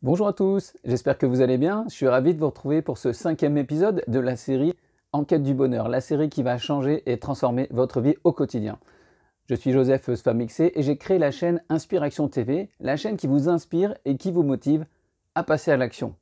Bonjour à tous, j'espère que vous allez bien. Je suis ravi de vous retrouver pour ce 5e épisode de la série En quête du bonheur, la série qui va changer et transformer votre vie au quotidien. Je suis Joseph Sfamixé et j'ai créé la chaîne Inspiration TV, la chaîne qui vous inspire et qui vous motive à passer à l'action.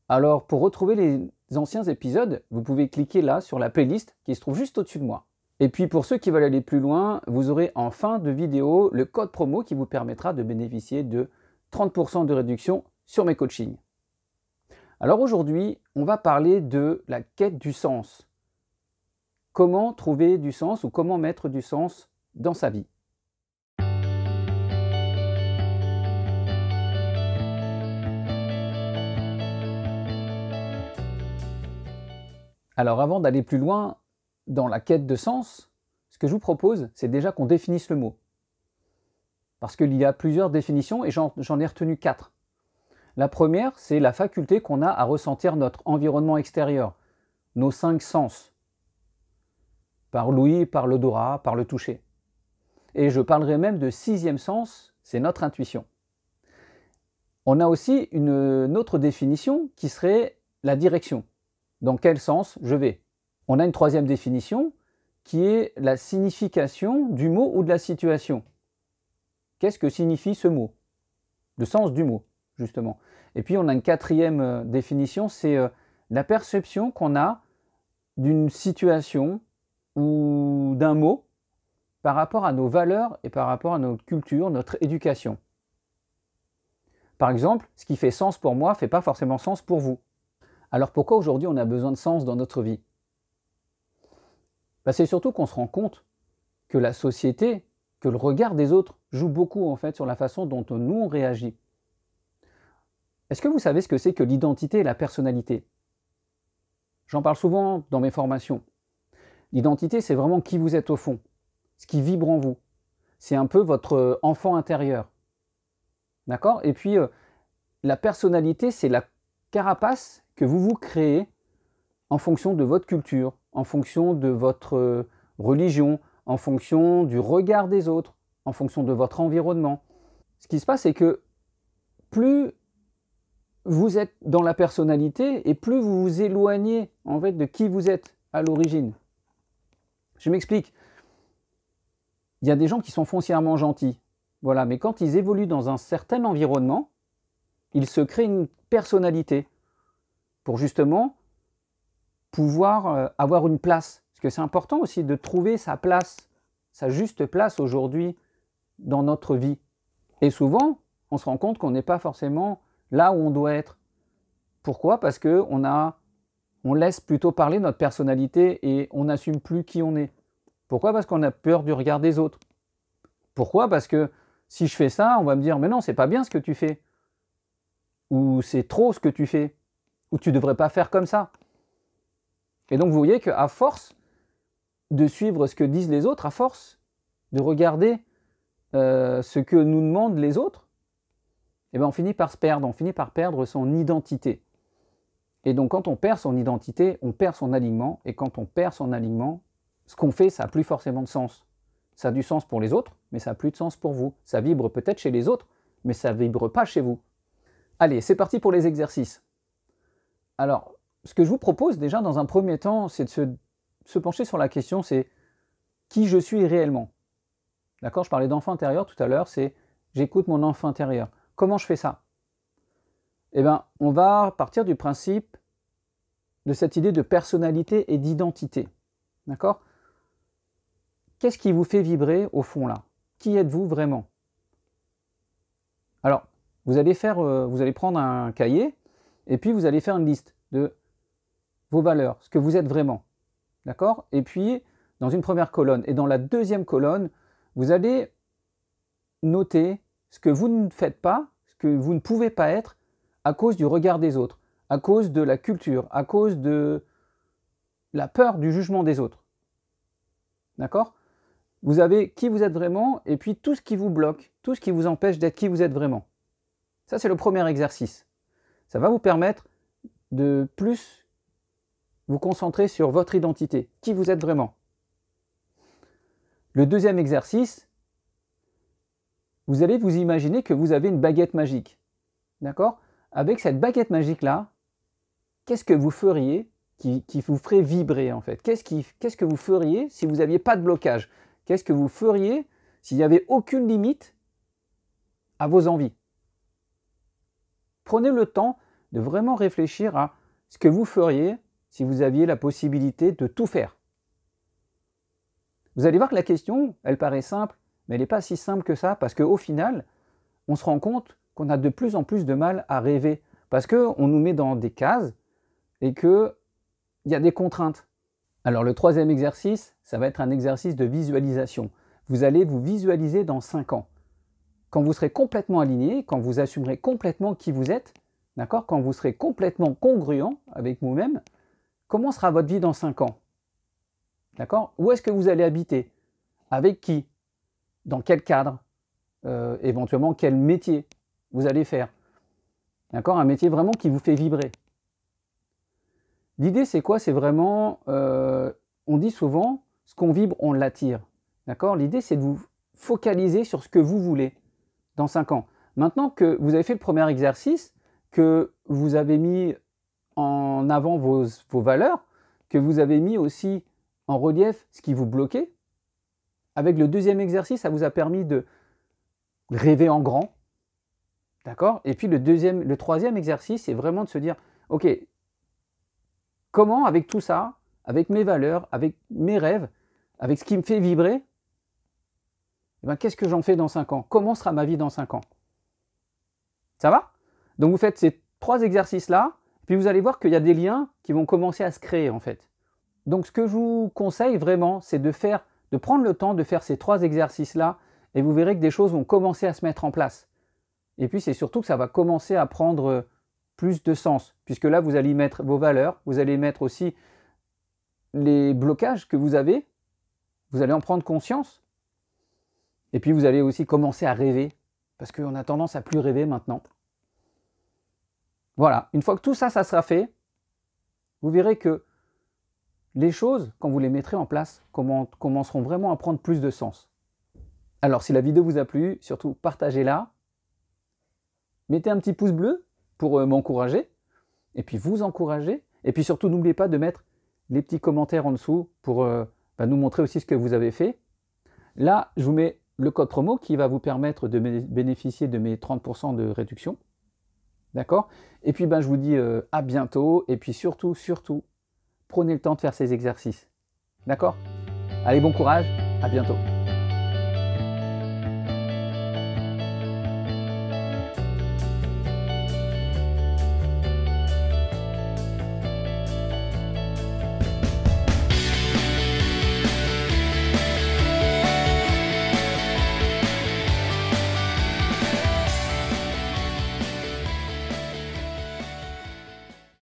Alors, pour retrouver les anciens épisodes, vous pouvez cliquer là sur la playlist qui se trouve juste au-dessus de moi. Et puis pour ceux qui veulent aller plus loin, vous aurez en fin de vidéo le code promo qui vous permettra de bénéficier de 30% de réduction sur mes coachings. Alors aujourd'hui, on va parler de la quête du sens. Comment trouver du sens ou comment mettre du sens dans sa vie. Alors avant d'aller plus loin dans la quête de sens, ce que je vous propose, c'est déjà qu'on définisse le mot. Parce qu'il y a plusieurs définitions et j'en ai retenu 4. La première, c'est la faculté qu'on a à ressentir notre environnement extérieur, nos 5 sens. Par l'ouïe, par l'odorat, par le toucher. Et je parlerai même de 6e sens, c'est notre intuition. On a aussi une autre définition qui serait la direction. Dans quel sens je vais? On a une 3e définition qui est la signification du mot ou de la situation. Qu'est-ce que signifie ce mot? Le sens du mot, justement. Et puis on a une 4e définition, c'est la perception qu'on a d'une situation ou d'un mot par rapport à nos valeurs et par rapport à notre culture, notre éducation. Par exemple, ce qui fait sens pour moi ne fait pas forcément sens pour vous. Alors pourquoi aujourd'hui on a besoin de sens dans notre vie? C'est surtout qu'on se rend compte que la société, que le regard des autres joue beaucoup en fait sur la façon dont nous on réagit. Est-ce que vous savez ce que c'est que l'identité et la personnalité? J'en parle souvent dans mes formations. L'identité, c'est vraiment qui vous êtes au fond, ce qui vibre en vous. C'est un peu votre enfant intérieur. D'accord? Et puis la personnalité, c'est la carapace que vous vous créez en fonction de votre culture, en fonction de votre religion, en fonction du regard des autres, en fonction de votre environnement. Ce qui se passe, c'est que plus vous êtes dans la personnalité et plus vous vous éloignez en fait de qui vous êtes à l'origine. Je m'explique. Il y a des gens qui sont foncièrement gentils, voilà, mais quand ils évoluent dans un certain environnement, ils se créent une personnalité pour justement pouvoir avoir une place. Parce que c'est important aussi de trouver sa place, sa juste place aujourd'hui dans notre vie. Et souvent, on se rend compte qu'on n'est pas forcément là où on doit être. Pourquoi? Parce qu'on laisse plutôt parler notre personnalité et on n'assume plus qui on est. Pourquoi? Parce qu'on a peur du regard des autres. Pourquoi? Parce que si je fais ça, on va me dire « mais non, c'est pas bien ce que tu fais » ou « c'est trop ce que tu fais » ou « tu ne devrais pas faire comme ça ». Et donc vous voyez qu'à force de suivre ce que disent les autres, à force de regarder ce que nous demandent les autres, eh bien on finit par se perdre, on finit par perdre son identité. Et donc quand on perd son identité, on perd son alignement, et quand on perd son alignement, ce qu'on fait, ça n'a plus forcément de sens. Ça a du sens pour les autres, mais ça n'a plus de sens pour vous. Ça vibre peut-être chez les autres, mais ça ne vibre pas chez vous. Allez, c'est parti pour les exercices. Alors, ce que je vous propose déjà dans un premier temps, c'est de se pencher sur la question, c'est qui je suis réellement. D'accord? Je parlais d'enfant intérieur tout à l'heure, c'est j'écoute mon enfant intérieur. Comment je fais ça? Eh bien, on va partir du principe de cette idée de personnalité et d'identité. D'accord? Qu'est-ce qui vous fait vibrer au fond là? Qui êtes-vous vraiment? Alors, vous allez prendre un cahier et puis vous allez faire une liste de vos valeurs, ce que vous êtes vraiment. D'accord? Et puis, dans une première colonne et dans la 2e colonne, vous allez noter ce que vous ne faites pas, ce que vous ne pouvez pas être à cause du regard des autres, à cause de la culture, à cause de la peur du jugement des autres. D'accord? Vous avez qui vous êtes vraiment et puis tout ce qui vous bloque, tout ce qui vous empêche d'être qui vous êtes vraiment. Ça, c'est le premier exercice. Ça va vous permettre de plus vous concentrer sur votre identité, qui vous êtes vraiment. Le deuxième exercice, vous allez vous imaginer que vous avez une baguette magique. D'accord? Avec cette baguette magique-là, qu'est-ce que vous feriez qui vous ferait vibrer en fait? Qu'est-ce que vous feriez si vous n'aviez pas de blocage? Qu'est-ce que vous feriez s'il n'y avait aucune limite à vos envies? Prenez le temps de vraiment réfléchir à ce que vous feriez si vous aviez la possibilité de tout faire. Vous allez voir que la question, elle paraît simple, mais elle n'est pas si simple que ça, parce qu'au final, on se rend compte qu'on a de plus en plus de mal à rêver, parce qu'on nous met dans des cases et qu'il y a des contraintes. Alors le troisième exercice, ça va être un exercice de visualisation. Vous allez vous visualiser dans 5 ans. Quand vous serez complètement aligné, quand vous assumerez complètement qui vous êtes, d'accord, quand vous serez complètement congruent avec vous-même, comment sera votre vie dans 5 ans? D'accord? Où est-ce que vous allez habiter? Avec qui? Dans quel cadre? Éventuellement, quel métier vous allez faire? D'accord? Un métier vraiment qui vous fait vibrer. L'idée, c'est quoi? C'est vraiment, on dit souvent, ce qu'on vibre, on l'attire. D'accord? L'idée, c'est de vous focaliser sur ce que vous voulez dans 5 ans. Maintenant que vous avez fait le premier exercice, que vous avez mis en avant vos valeurs, que vous avez mis aussi en relief ce qui vous bloquait, avec le deuxième exercice, ça vous a permis de rêver en grand. D'accord? Et puis le troisième exercice, c'est vraiment de se dire, ok, comment avec tout ça, avec mes valeurs, avec mes rêves, avec ce qui me fait vibrer, eh ben, qu'est-ce que j'en fais dans 5 ans? Comment sera ma vie dans 5 ans? Ça va? Donc vous faites ces 3 exercices-là, puis vous allez voir qu'il y a des liens qui vont commencer à se créer en fait. Donc ce que je vous conseille vraiment, c'est de prendre le temps de faire ces 3 exercices-là, et vous verrez que des choses vont commencer à se mettre en place. Et puis c'est surtout que ça va commencer à prendre plus de sens, puisque là vous allez y mettre vos valeurs, vous allez mettre aussi les blocages que vous avez, vous allez en prendre conscience, et puis vous allez aussi commencer à rêver, parce qu'on a tendance à plus rêver maintenant. Voilà, une fois que tout ça, ça sera fait, vous verrez que les choses, quand vous les mettrez en place, commenceront vraiment à prendre plus de sens. Alors si la vidéo vous a plu, surtout partagez-la, mettez un petit pouce bleu pour m'encourager, et puis vous encourager, et puis surtout n'oubliez pas de mettre les petits commentaires en dessous pour nous montrer aussi ce que vous avez fait. Là, je vous mets le code promo qui va vous permettre de bénéficier de mes 30% de réduction. D'accord? Et puis je vous dis à bientôt, et puis surtout, prenez le temps de faire ces exercices. D'accord? Allez, bon courage, à bientôt.